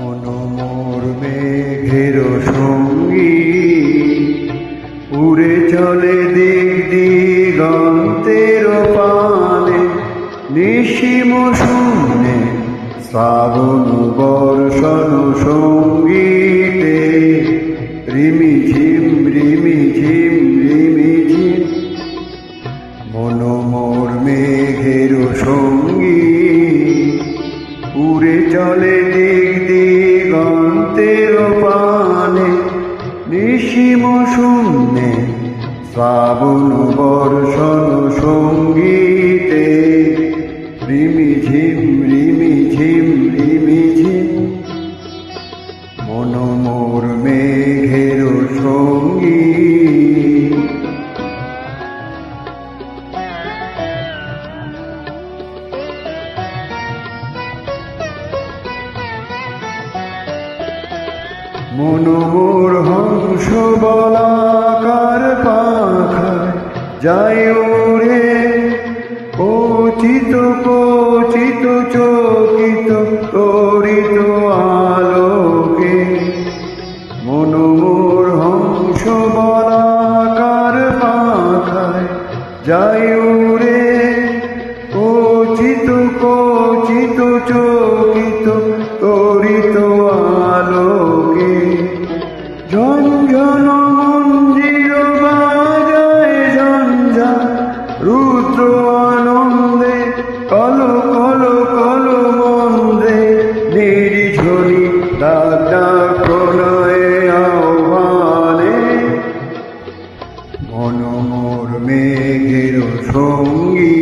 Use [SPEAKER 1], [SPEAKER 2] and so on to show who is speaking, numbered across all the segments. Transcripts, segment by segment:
[SPEAKER 1] মনোমোর মেঘের সঙ্গী উড়ে চলে দিক দিগন্তের পানে, নিশিম শূন্যে শ্রাবণ বর্ষণ সঙ্গীতে রিমিঝিম রিমিঝিম রিমিঝিম। মনোমোর মেঘের সঙ্গী উড়ে চলে দিক দিগন্তের পানে, নিশিম শূন্যে শ্রাবণ বর্ষণ সঙ্গীতে রিমিঝিম রিমিঝিম রিমিঝিম। মনোমোর মেঘের সঙ্গী। মনোমোর হংস বলাকার পাখায় যায় উড়ে, কচিত কচিত চকিত তরিত আলোকে। মনোমোর হংস বলাকার পাখায় যায় উড়ে, কচিত কচিত চকিত তরিত আলোকে। ঝনঝন মঞ্জির বাজায় ঝঞ্ঝা রুদ্র আনন্দে, কল কল কল মন্দে নির্ঝরি দাদা প্রণয়ে আহ্বানে। মনোমোর মেঘের সঙ্গী।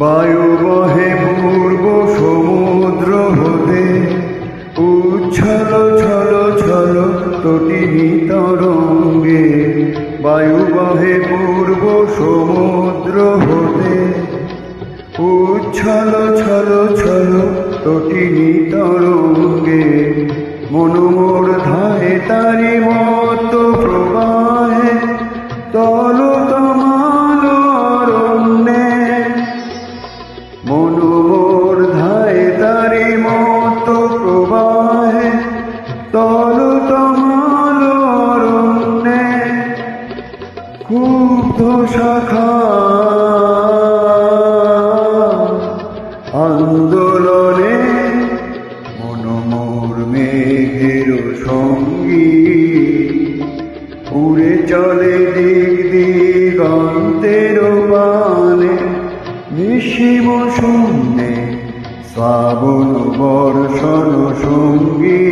[SPEAKER 1] বায়ু বহে পূর্ব সমুদ্র হতে, উচ্ছল ছল ছল তটিনী তরঙ্গে। বায়ু বহে পূর্ব সমুদ্র হতে, উচ্ছল ছল ছল তটিনী তরঙ্গে। মনোমোর ধায়ে তারি মত প্রবাহে, তল তমাল অরণ্যে। মনোমোর ধায়ে তারি মত প্রবাহে, তল তমাল অরণ্যে। ক্ষুব্ধ শাখা আন্দোলনে। মনোমোর মেঘের সঙ্গী উড়ে চলে দিক দিগন্তের পানে, নিশিম শূন্যে শ্রাবণ বর্ষণ সঙ্গী।